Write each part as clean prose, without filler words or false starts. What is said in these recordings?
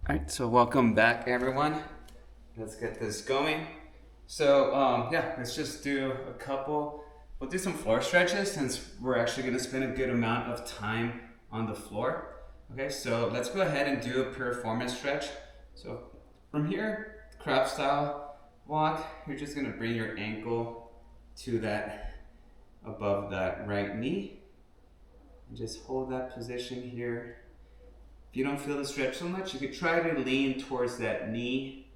All right, so welcome back, everyone. Let's get this going. So let's just do a couple. We'll do some floor stretches since we're actually going to spend a good amount of time on the floor. Okay, so let's go ahead and do a performance stretch. So from here, crab style walk, you're just going to bring your ankle to that above that right knee and just hold that position here. If you don't feel the stretch so much, you could try to lean towards that knee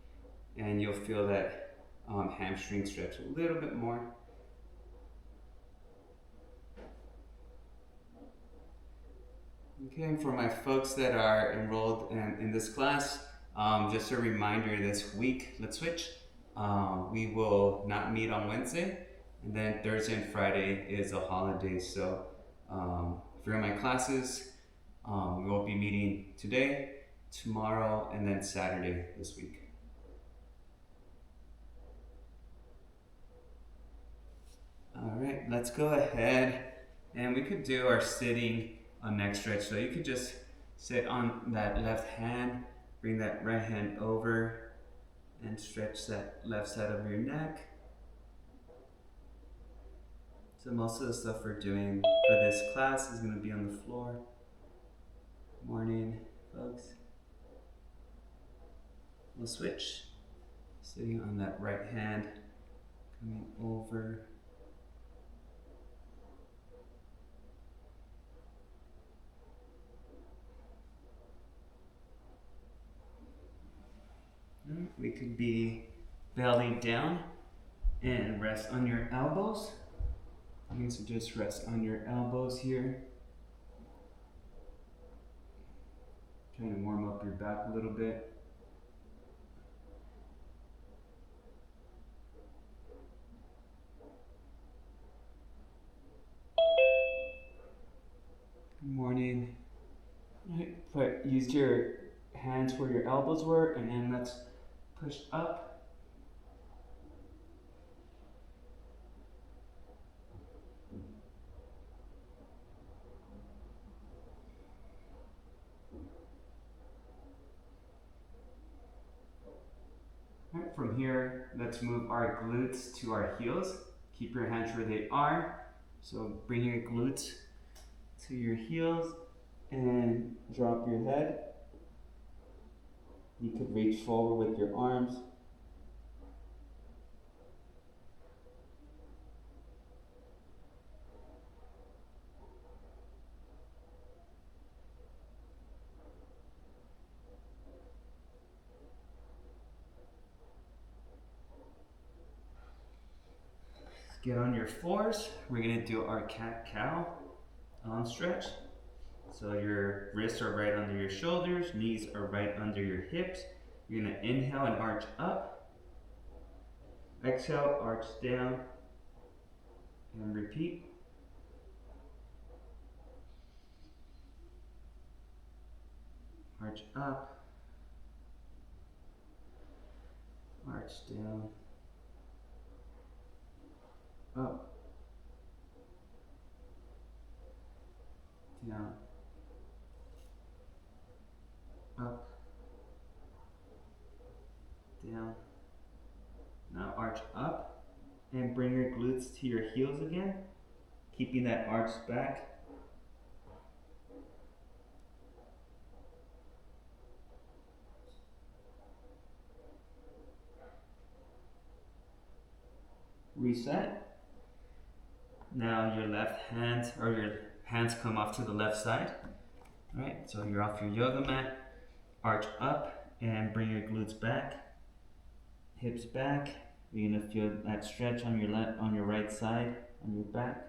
and you'll feel that hamstring stretch a little bit more. Okay, and for my folks that are enrolled in this class, just a reminder this week, let's switch. We will not meet on Wednesday, and then Thursday and Friday is a holiday. So if you're in my classes, we will be meeting today, tomorrow, and then Saturday this week. All right, let's go ahead and we could do our sitting neck stretch. So you could just sit on that left hand, bring that right hand over and stretch that left side of your neck. So most of the stuff we're doing for this class is going to be on the floor. Morning, folks. We'll switch. Sitting on that right hand, coming over. We could be belly down and rest on your elbows. Okay, so just rest on your elbows here. Trying to warm up your back a little bit. Good morning. Right, use your hands where your elbows were, and then let's push up. All right, from here, let's move our glutes to our heels. Keep your hands where they are. So bring your glutes to your heels and drop your head. You could reach forward with your arms. Get on your floors. We're gonna do our cat-cow stretch. So your wrists are right under your shoulders, knees are right under your hips. You're gonna inhale and arch up. Exhale, arch down, and repeat. Arch up, arch down, up, down, up, down. Now arch up and bring your glutes to your heels again, keeping that arch back. Reset. Now your left hand or your hands come off to the left side. All right, so you're off your yoga mat. Arch up and bring your glutes back, hips back. You're gonna feel that stretch on your on your right side, on your back.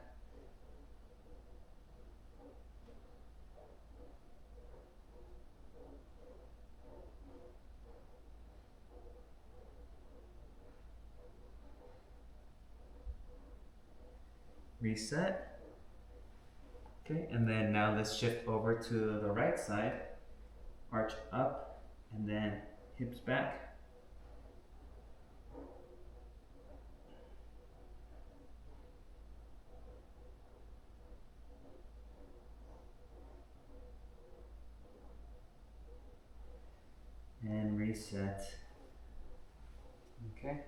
Reset. Okay, and then now let's shift over to the right side. Arch up and then hips back. and reset. Okay.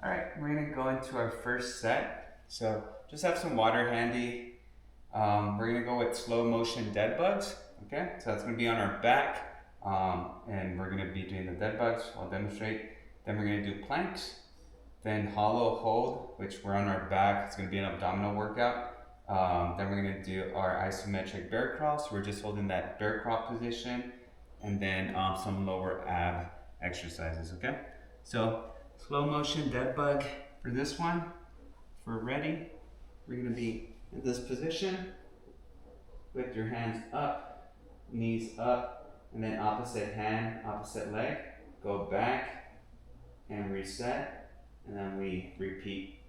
All right, we're gonna go into our first set. So just have some water handy. We're gonna go with slow motion dead bugs. Okay, so that's gonna be on our back, and we're gonna be doing the dead bugs. I'll demonstrate. Then we're gonna do planks. Then hollow hold, which we're on our back. It's gonna be an abdominal workout. Then we're gonna do our isometric bear crawl. So we're just holding that bear crawl position, and then some lower ab exercises. Okay, so slow motion dead bug for this one. If we're ready, we're gonna be in this position with your hands up, knees up, and then opposite hand, opposite leg. Go back and reset, and then we repeat.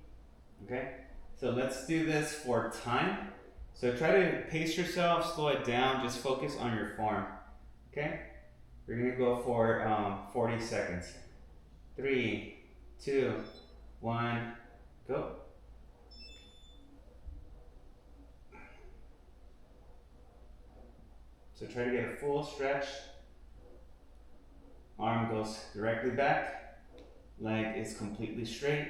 Okay, so let's do this for time. So try to pace yourself, slow it down, just focus on your form. Okay, we're gonna go for 40 seconds. 3, 2, 1, go. So try to get a full stretch. Arm goes directly back. Leg is completely straight.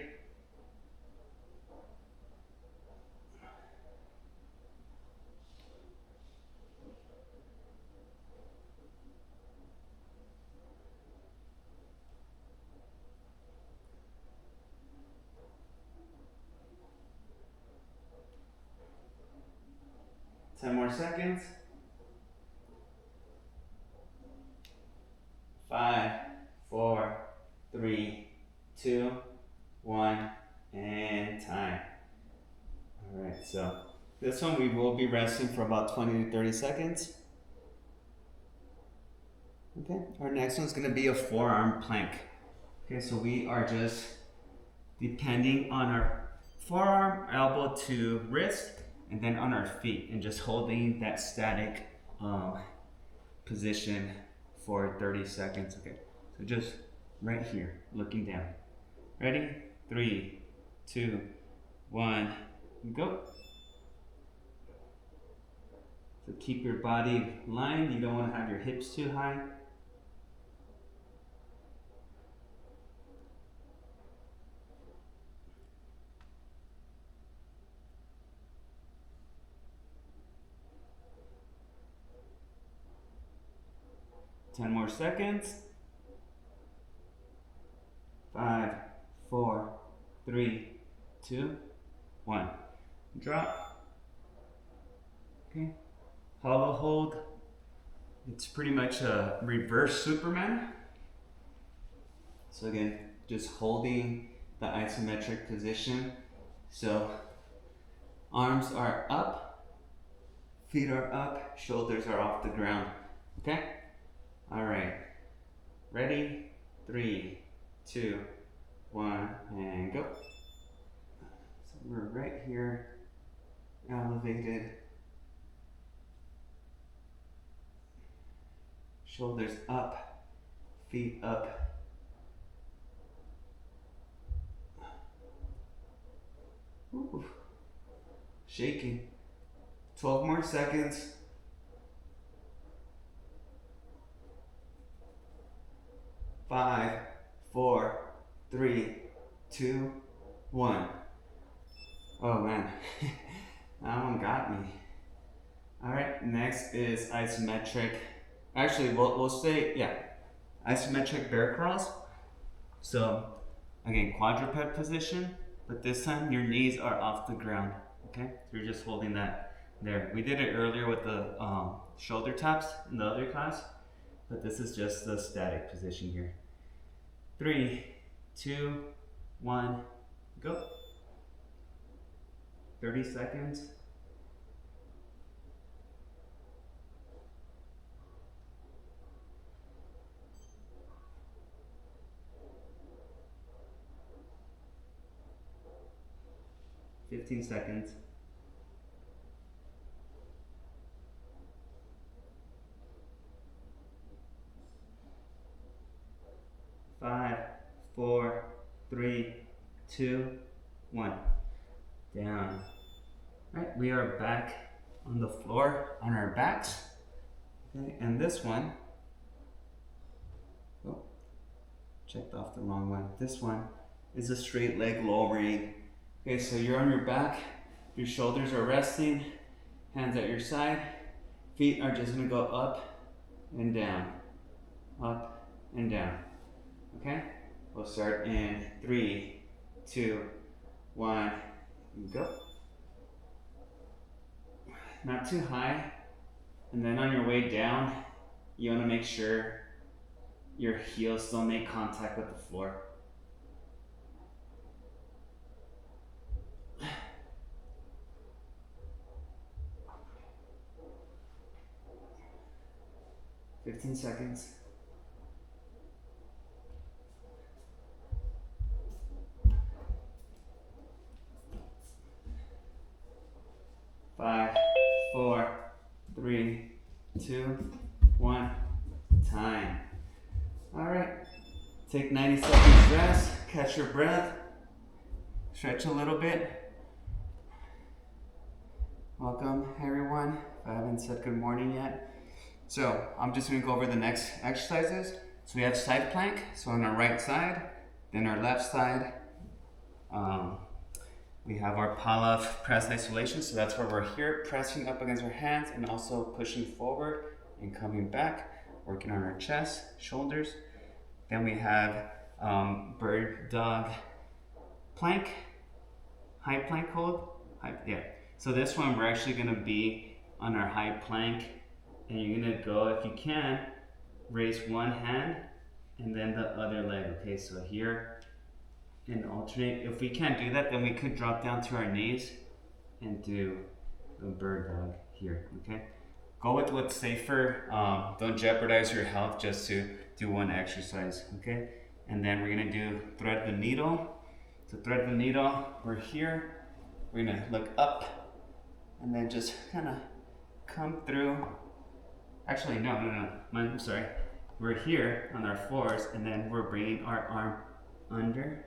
Ten more seconds. 5, 4, 3, 2, 1, and time. All right, so this one we will be resting for about 20 to 30 seconds. Okay, our next one's gonna be a forearm plank. Okay, so we are just depending on our forearm, elbow to wrist, and then on our feet, and just holding that static position for 30 seconds. Okay, so just right here, looking down. Ready? 3, 2, 1, go. So keep your body lined. You don't want to have your hips too high. Ten more seconds. 5, 4, 3, 2, 1. Drop. Okay. Hollow hold. It's pretty much a reverse Superman. So again, just holding the isometric position. So arms are up, feet are up, shoulders are off the ground. Okay? All right. Ready? 3, 2, 1, and go. So we're right here, elevated. Shoulders up, feet up. Ooh. Shaking. 12 more seconds. 5, 4, 3, 2, 1. Oh man, that one got me. All right, next is isometric. Actually, we'll say, yeah, isometric bear crawls. So again, quadruped position, but this time your knees are off the ground. Okay, so you're just holding that there. We did it earlier with the shoulder taps in the other class, but this is just the static position here. 3, 2, 1, go. 30 seconds. $15 seconds. 5, 4, 3, 2, 1. Down. All right, we are back on the floor on our backs. Okay, and this one, checked off the wrong one. This one is a straight leg lowering. Okay, so you're on your back, your shoulders are resting, hands at your side, feet are just gonna go up and down, up and down. Okay? We'll start in 3, 2, 1, go. Not too high. And then on your way down, you want to make sure your heels don't make contact with the floor. "15 seconds. Five, 4, 3, 2, 1. Time. All right. Take 90 seconds rest. Catch your breath. Stretch a little bit. Welcome, everyone. If I haven't said good morning yet. So I'm just going to go over the next exercises. So we have side plank. So on our right side, then our left side. We have our Pallof press isolation. So that's where we're here, pressing up against our hands and also pushing forward and coming back, working on our chest, shoulders. Then we have bird dog plank, high plank hold. So this one we're actually going to be on our high plank, and you're going to go, if you can, raise one hand and then the other leg. Okay, so here and alternate. If we can't do that, then we could drop down to our knees and do a bird dog here. Okay, go with what's safer. Don't jeopardize your health just to do one exercise. Okay, and then we're gonna do thread the needle. To thread the needle, we're here. We're gonna look up and then just kind of come through. Actually, no. I'm sorry. We're here on our floors, and then we're bringing our arm under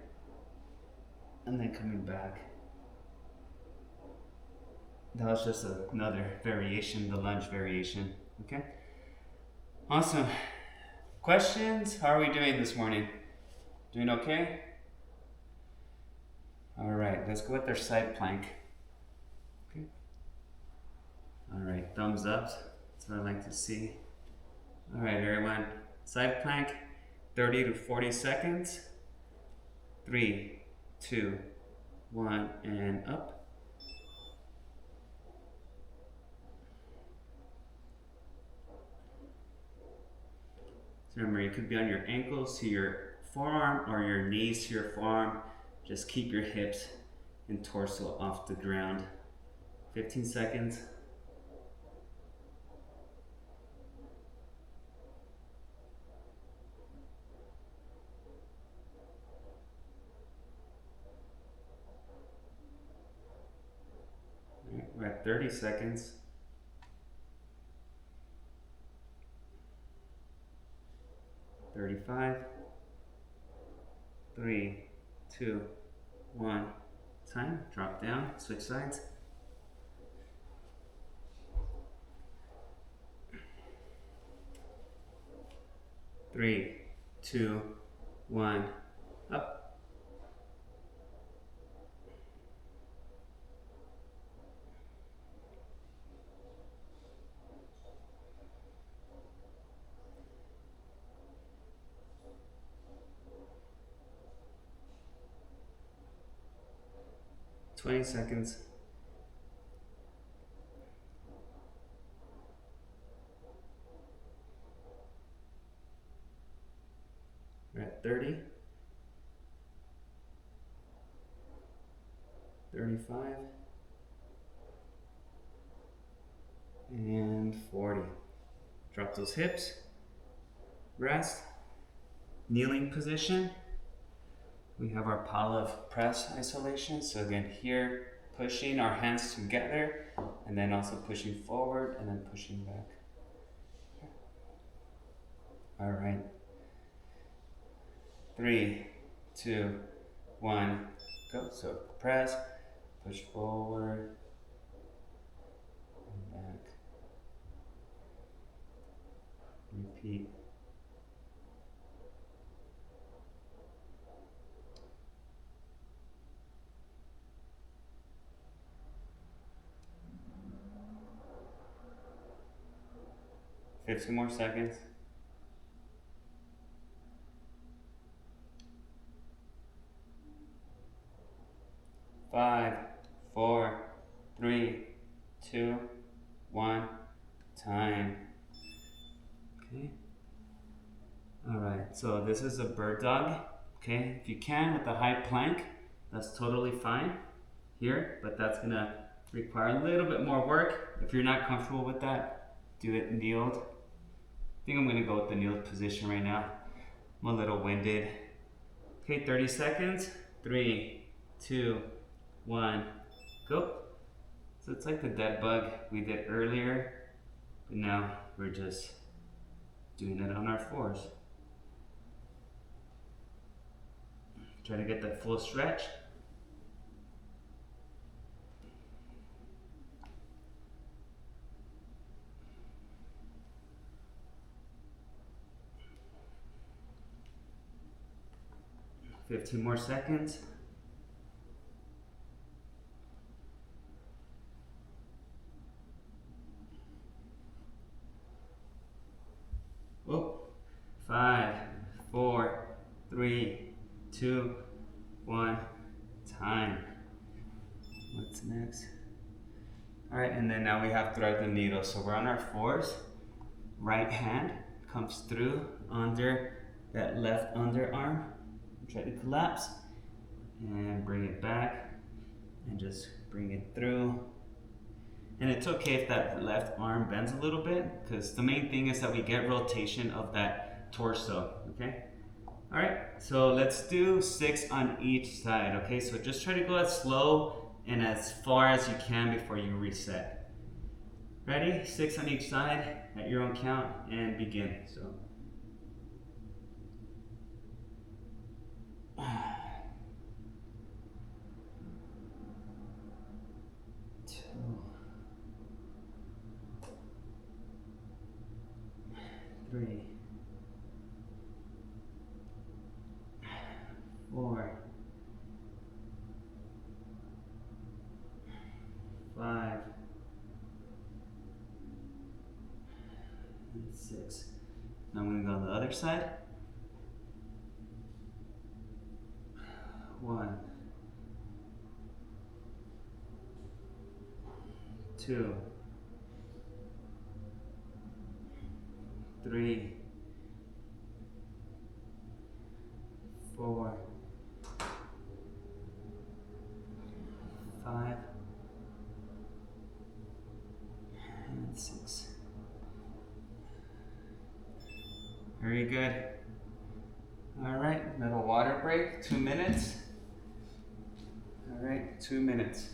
and then coming back. That was just another variation, the lunge variation. Okay? Awesome. Questions? How are we doing this morning? Doing okay? All right, let's go with our side plank. Okay. All right, thumbs up. That's what I like to see. All right, everyone. Side plank, 30 to 40 seconds. 3, 2, 1, and up. So remember, you could be on your ankles to your forearm or your knees to your forearm. Just keep your hips and torso off the ground. 15 seconds. We're at 30 seconds. "35, 3, 2, 1. Time. Drop down. Switch sides. Three, 2, 1. Up. "20 seconds. We're at 30, 35, and 40. Drop those hips. Rest. Kneeling position. We have our Pallof press isolation. So again, here, pushing our hands together, and then also pushing forward and then pushing back. All right. 3, 2, 1, go. So press, push forward, and back. Repeat. 15 more seconds. 5, 4, 3, 2, 1, time. Okay. All right, so this is a bird dog. Okay, if you can with the high plank, that's totally fine here, but that's gonna require a little bit more work. If you're not comfortable with that, do it kneeled. I think I'm gonna go with the kneeled position right now. I'm a little winded. Okay, 30 seconds. 3, 2, 1, go. So it's like the dead bug we did earlier, but now we're just doing it on our fours. Try to get that full stretch. Fifteen more seconds. Whoa. 5, 4, 3, 2, 1, time. What's next? All right, and then now we have thread the needle. So we're on our fours. Right hand comes through under that left underarm. Try to collapse and bring it back and just bring it through. And it's okay if that left arm bends a little bit, because the main thing is that we get rotation of that torso, okay? All right, so let's do 6 on each side, okay? So just try to go as slow and as far as you can before you reset. Ready? 6 on each side at your own count and begin. So. 2, 3, 4, 5, and 6. Now I'm going to go on the other side. 1, 2, 3, 4, 5, and 6. Very good. All right, little water break, 2 minutes. All right, 2 minutes.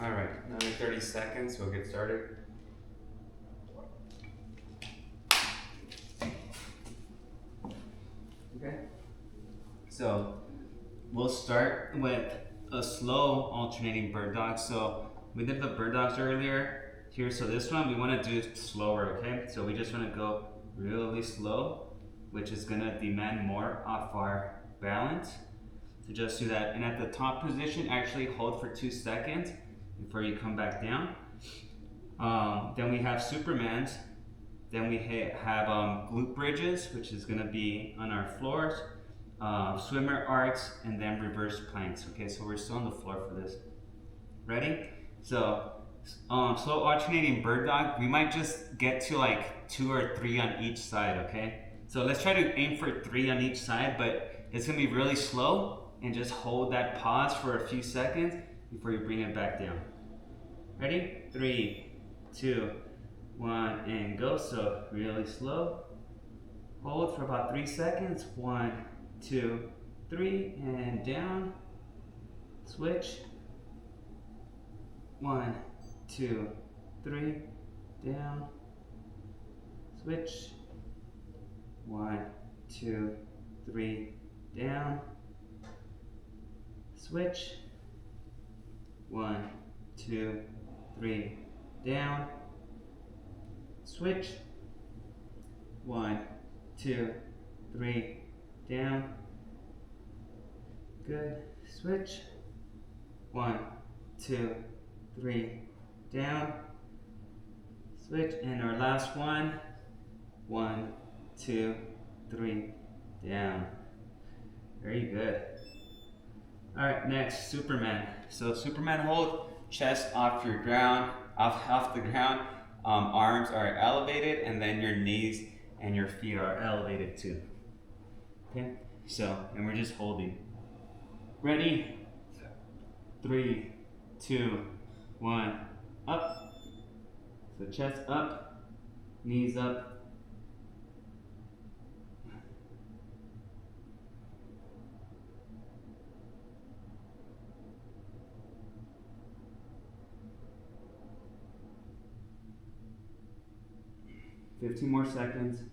All right, another 30 seconds, we'll get started. Okay, so we'll start with a slow alternating bird dog. So we did the bird dogs earlier here, so this one we want to do slower, okay? So we just want to go really slow, which is going to demand more off our balance. So just do that, and at the top position, actually hold for 2 seconds before you come back down. Then we have Superman's, Then we have glute bridges, which is gonna be on our floors, swimmer arcs, and then reverse planks. Okay, so we're still on the floor for this. Ready? So, slow alternating bird dog. We might just get to like 2 or 3 on each side, okay? So let's try to aim for 3 on each side, but it's gonna be really slow, and just hold that pause for a few seconds before you bring it back down. Ready? 3, 2, 1, and go. So really slow. Hold for about 3 seconds. 1, 2, 3, and down. Switch. 1, 2, 3, down. Switch. 1, 2, 3, down. Switch. 1, 2, 3, down. Switch. 1, 2, 3, down. Good. Switch. 1, 2, 3, down. Switch. And our last one. 1, 2, 3, down. Very good. All right, next, Superman. So Superman hold, chest off your ground, off the ground. Arms are elevated, and then your knees and your feet are elevated too. Okay, so, and we're just holding. Ready? 3, 2, 1, up. So chest up, knees up. $15 more seconds.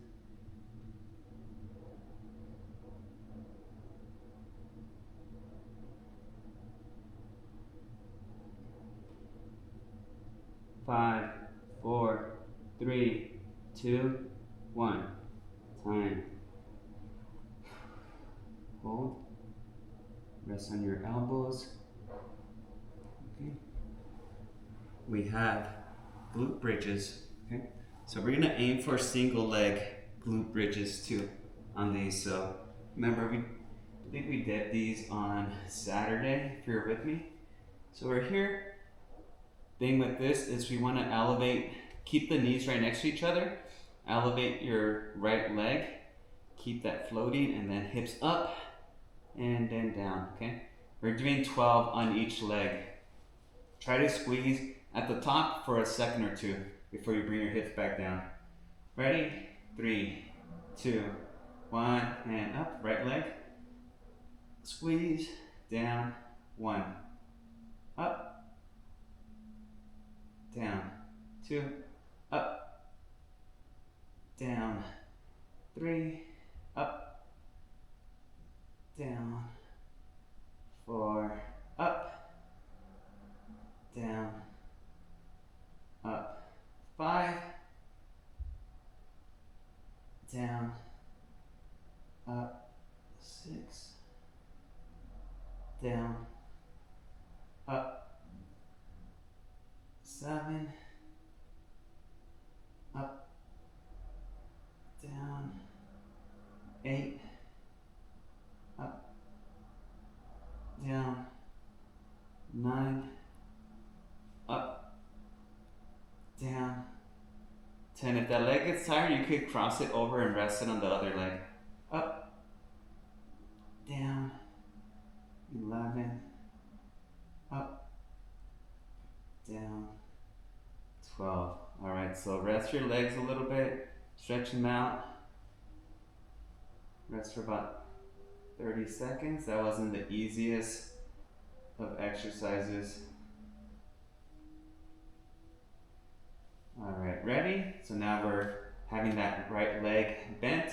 5, 4, 3, 2, 1. Time. Hold. Rest on your elbows. Okay. We have glute bridges. Okay. So we're gonna aim for single leg glute bridges too on these. So remember, I think we did these on Saturday, if you're with me. So we're here. Thing with this is we want to elevate, keep the knees right next to each other, elevate your right leg, keep that floating, and then hips up and then down, okay? We're doing 12 on each leg. Try to squeeze at the top for a second or two before you bring your hips back down. Ready? 3, 2, 1, and up, right leg. Squeeze, down, 1, up, down, 2, up, down, 3, up, down, 4, up, down, up, 5, down, up, 6, down, up, 7, up, down, 8, up, down, 9, up, down, 10. If that leg gets tired, you could cross it over and rest it on the other leg. Up, down, 11, up, down, 12. All right, so rest your legs a little bit, stretch them out. Rest for about 30 seconds. That wasn't the easiest of exercises. All right, ready? So now we're having that right leg bent,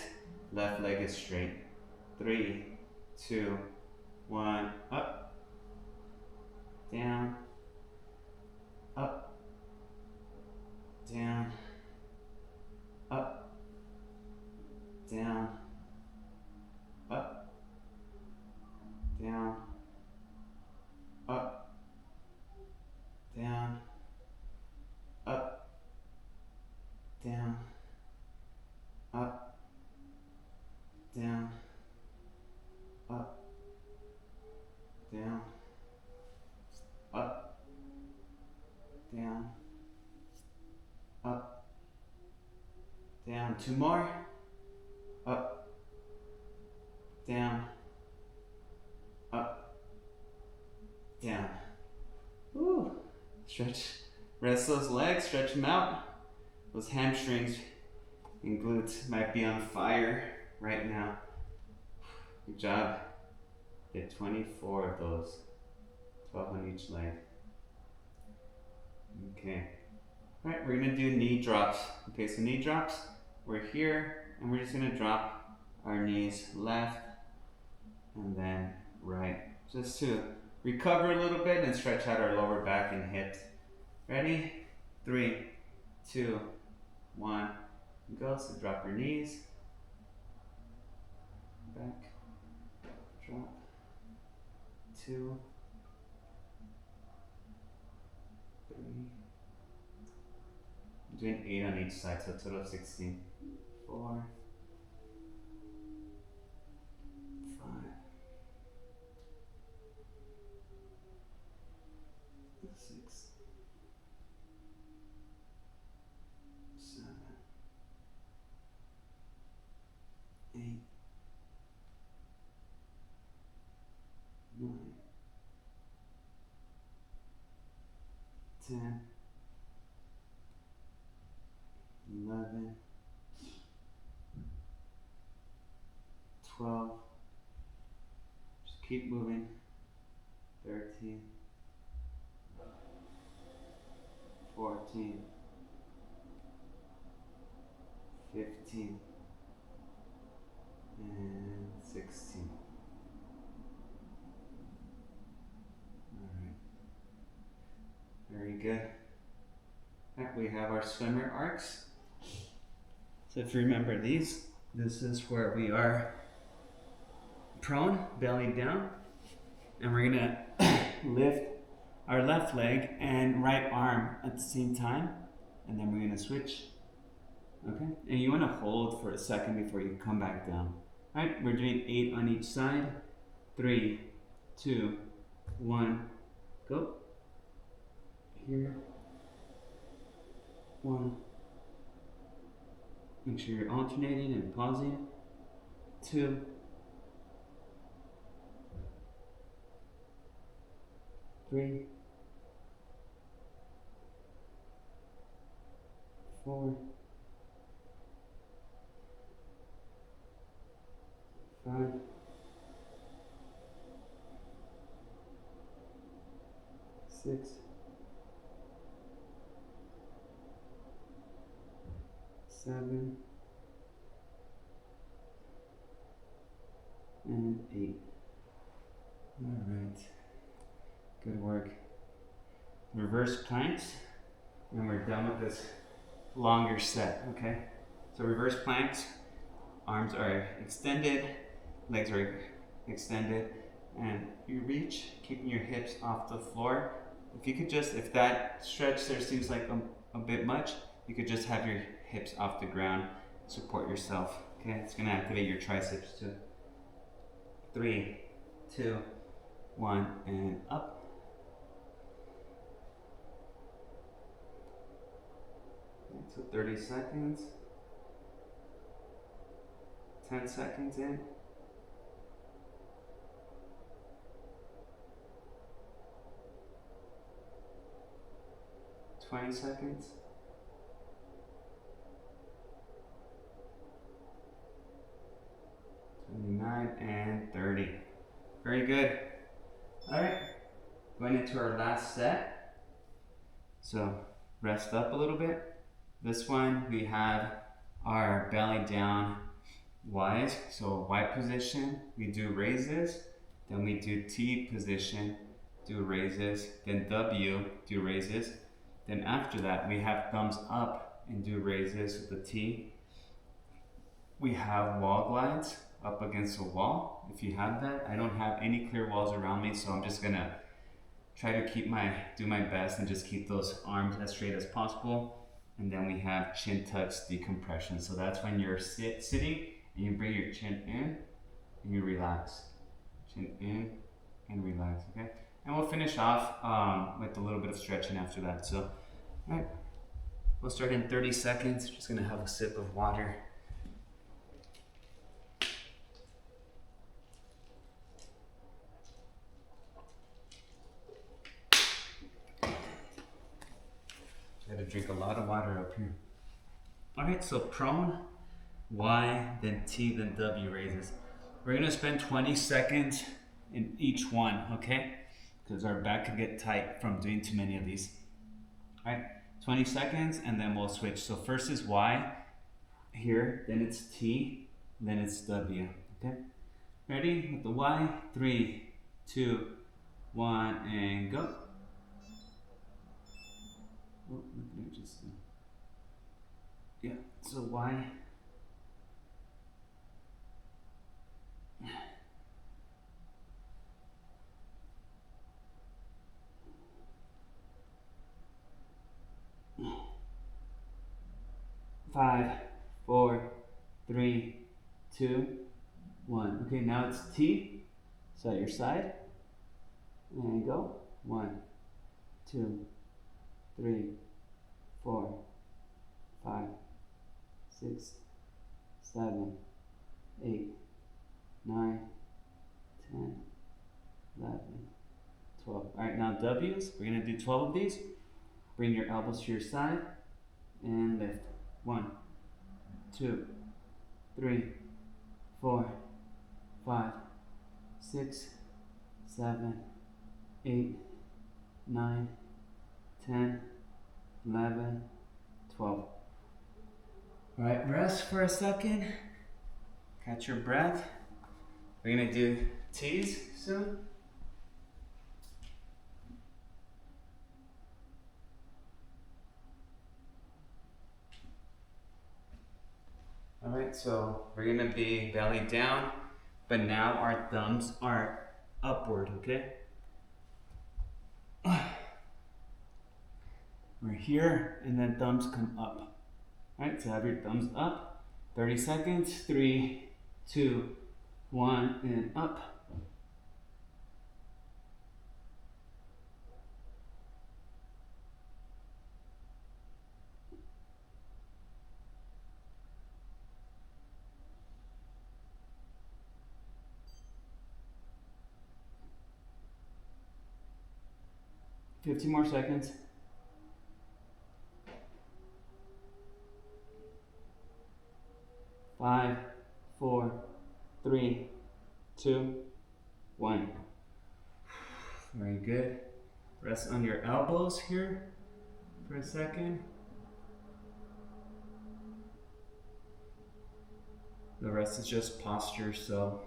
left leg is straight. 3, 2, 1, up, down, up, down, up, down, up, down, up, down, up, down, up, down, up, down, up, down, up, down. 2 more, up, down, up, down. Woo. Stretch, rest those legs, stretch them out. Those hamstrings and glutes might be on fire right now. Good job. Get 24 of those, 12 on each leg. Okay. All right, we're gonna do knee drops. Okay, so knee drops, we're here and we're just gonna drop our knees left and then right, just to recover a little bit and stretch out our lower back and hips. Ready? 3, 2, 1, go. So drop your knees, back, drop, 2, 3. I'm doing 8 on each side, so a total of 16. 4, 5, 6, 7, 8, 9, 10, 11, 12, just keep moving, 13, 14, 15, and 16. Alright. Very good. Alright, we have our swimmer arcs. So if you remember these, this is where we are prone, belly down, and we're gonna lift our left leg and right arm at the same time, and then we're gonna switch. Okay, and you wanna hold for a second before you come back down. All right, we're doing 8 on each side. 3, 2, 1, go. Here, 1. Make sure you're alternating and pausing. 2, 3, 4, 5, 6, 7, and 8. All right, good work. Reverse planks, and we're done with this longer set, okay? So reverse planks, arms are extended, legs are extended, and you reach, keeping your hips off the floor. If you could just, if that stretch there seems like a bit much, you could just have your hips off the ground, support yourself, okay? It's gonna activate your triceps too. 3, 2, 1, and up. So 30 seconds, 10 seconds in, 20 seconds, 29, and 30. Very good. All right, going into our last set. So rest up a little bit. This one, we have our belly down Y's. So Y position, we do raises. Then we do T position, do raises. Then W, do raises. Then after that, we have thumbs up and do raises with the T. We have wall glides up against a wall, if you have that. I don't have any clear walls around me, so I'm just gonna try to do my best and just keep those arms as straight as possible. And then we have chin tucks decompression. So that's when you're sitting and you bring your chin in and you relax. Chin in and relax, okay? And we'll finish off with a little bit of stretching after that. So, all right, we'll start in 30 seconds. Just gonna have a sip of water. Got to drink a lot of water up here. All right, so prone, Y, then T, then W raises. We're gonna spend 20 seconds in each one, okay? Because our back could get tight from doing too many of these. All right, 20 seconds, and then we'll switch. So first is Y here, then it's T, then it's W, okay? Ready? With the Y, 3, 2, 1, and go. Oh, let me just, yeah, so Y. Five, 4, 3, 2, 1. Okay, now it's T. So at your side. And go. 1, 2, 3, 4, 5, 6, 7, 8, 9, 10, 11, 12. All right, now W's. We're going to do 12 of these. Bring your elbows to your side and lift. 1, 2, 3, 4, 5, 6, 7, 8, 9, 10, 11, 12. All right, rest for a second. Catch your breath. We're gonna do T's soon. All right, so we're gonna be belly down, but now our thumbs are upward, okay? We're here, and then thumbs come up. All right, so have your thumbs up. 30 seconds, 3, 2, 1, and up. Fifteen more seconds. 5, 4, 3, 2, 1. Very good. Rest on your elbows here for a second. The rest is just posture, so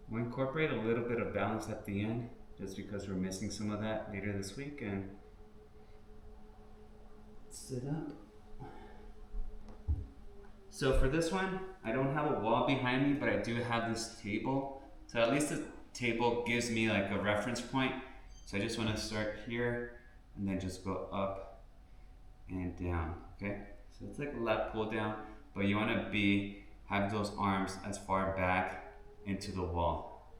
we'll incorporate a little bit of balance at the end, just because we're missing some of that later this week. And sit up. So for this one, I don't have a wall behind me, but I do have this table. So at least the table gives me like a reference point. So I just want to start here and then just go up and down, okay? So it's like a lat pull down, but you want to have those arms as far back into the wall,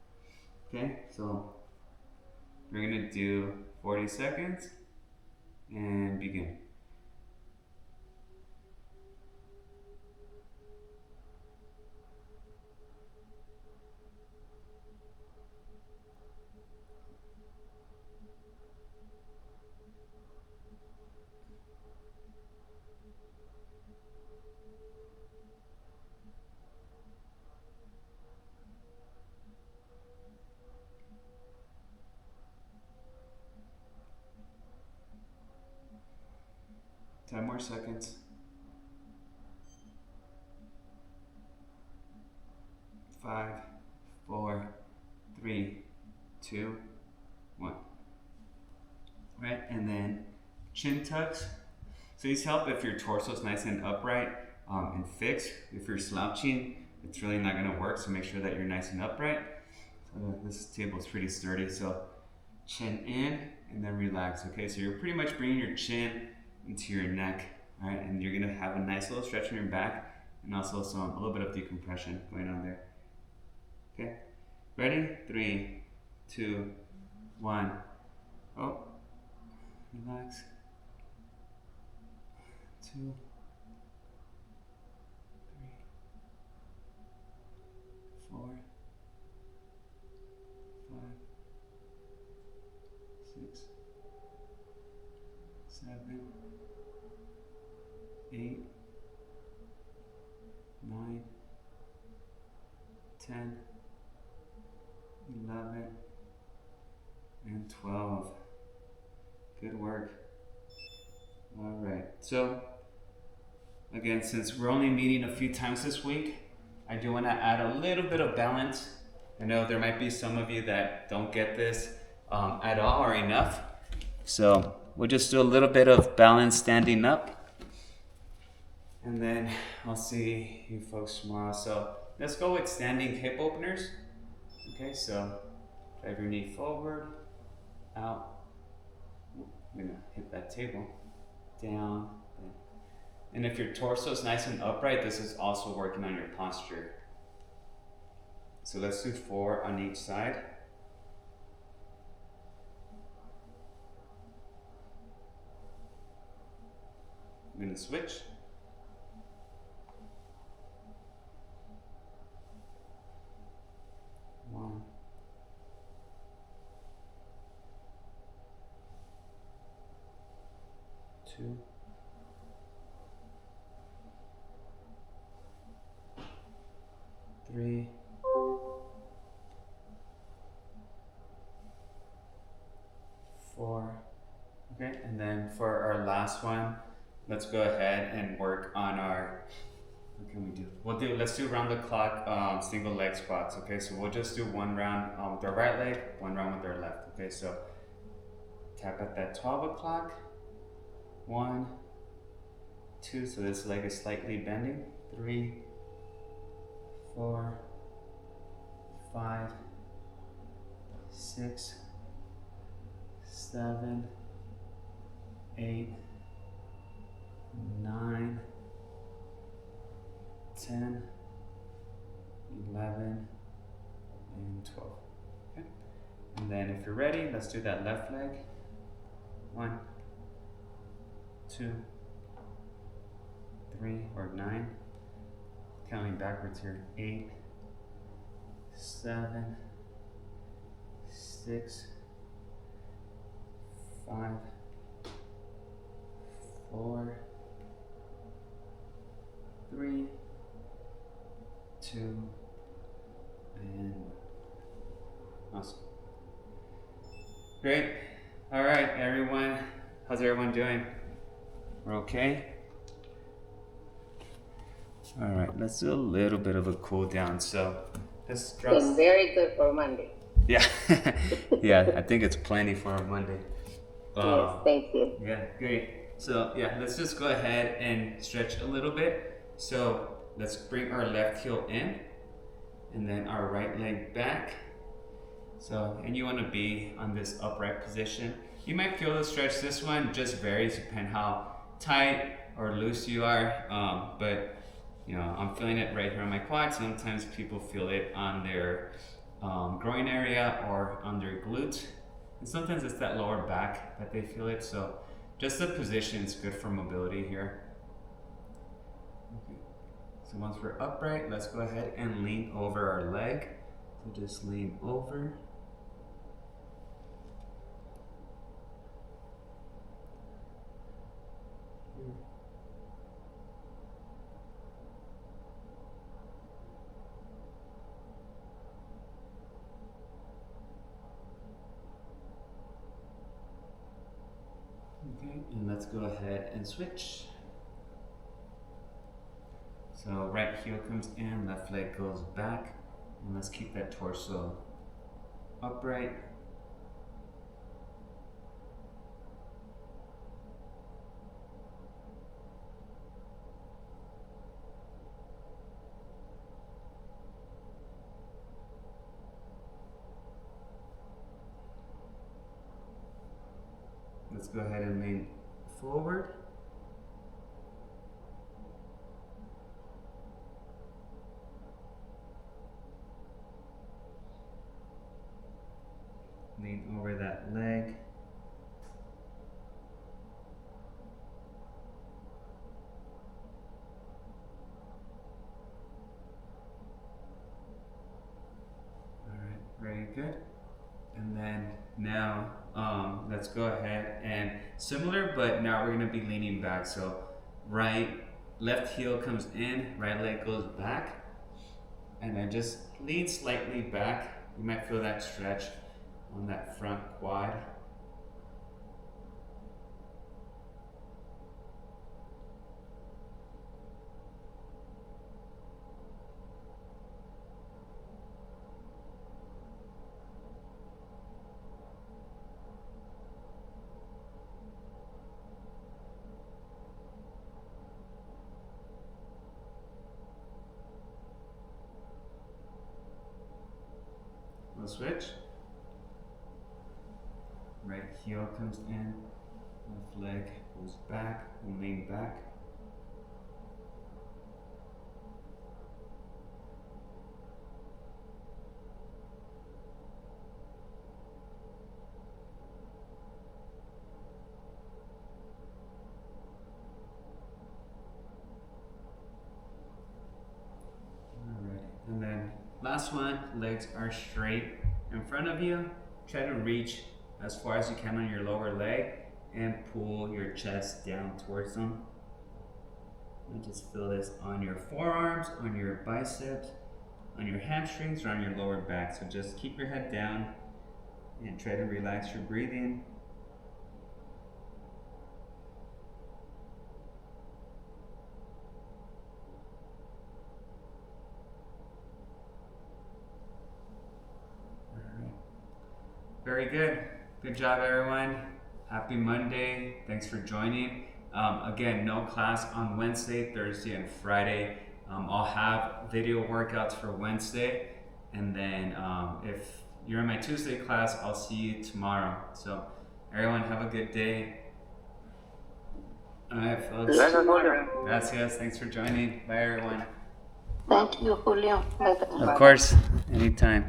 okay? So we're gonna do 40 seconds and begin. Ten more seconds. 5, 4, 3, 2, 1. Right, and then chin tucks. So these help if your torso is nice and upright and fixed. If you're slouching, it's really not going to work. So make sure that you're nice and upright. So this table is pretty sturdy. So chin in and then relax. Okay, so you're pretty much bringing your chin into your neck. All right, and you're gonna have a nice little stretch in your back, and also a little bit of decompression going on there. Okay, ready? 3, 2, 1. Oh, relax. 2, 3, 4, 5, 6, 7, 8, 9, 10, 11, and 12. Good work. All right. So, again, since we're only meeting a few times this week, I do want to add a little bit of balance. I know there might be some of you that don't get this at all or enough. So we'll just do a little bit of balance standing up. And then I'll see you folks tomorrow. So let's go with standing hip openers. Okay, so drive your knee forward, out. I'm gonna hit that table, down. And if your torso is nice and upright, this is also working on your posture. So let's do 4 on each side. I'm gonna switch. One. 2. 3. 4. Okay, and then for our last one, let's go ahead and work on our, what can we do? Let's do round the clock single leg squats. Okay, so we'll just do 1 round with our right leg, 1 round with our left. Okay, so tap at that 12 o'clock. 1, 2, so this leg is slightly bending. 3, 4, 5, 6, 7, 8, 9, 10, 11, and 12. Okay. And then if you're ready, let's do that left leg. 1, 2, 3, or 9. Counting backwards here. 8, 7, 6, 5, 4, 3, 2, and 1. Awesome. Great. All right, everyone. How's everyone doing? We're okay? All right, let's do a little bit of a cool down. So let's drop. It's very good for Monday. Yeah, yeah, I think it's plenty for a Monday. Yes, thank you. Yeah, great. So yeah, let's just go ahead and stretch a little bit. So let's bring our left heel in and then our right leg back. So, and you want to be on this upright position. You might feel the stretch. This one just varies depending how tight or loose you are. But you know, I'm feeling it right here on my quad. Sometimes people feel it on their groin area or on their glutes. And sometimes it's that lower back that they feel it. So just the position is good for mobility here. Okay. So once we're upright, let's go ahead and lean over our leg. So just lean over. Okay, and let's go ahead and switch. So right heel comes in, left leg goes back, and let's keep that torso upright. Let's go ahead and lean forward. good. And then now, let's go ahead and similar, but now we're gonna be leaning back. So left heel comes in, right leg goes back, and then just lean slightly back. You might feel that stretch on that front quad. We'll switch. Right heel comes in, left leg goes back, and lean back. Alright, and then last one, legs are straight in front of you. Try to reach as far as you can on your lower leg and pull your chest down towards them. And just feel this on your forearms, on your biceps, on your hamstrings, or on your lower back. So just keep your head down and try to relax your breathing. Very good. Good job, everyone. Happy Monday. Thanks for joining. Again, no class on Wednesday, Thursday, and Friday. I'll have video workouts for Wednesday. And then if you're in my Tuesday class, I'll see you tomorrow. So everyone have a good day. All right, folks. Gracias. Thanks for joining. Bye, everyone. Thank you, Julio. Of course. Anytime.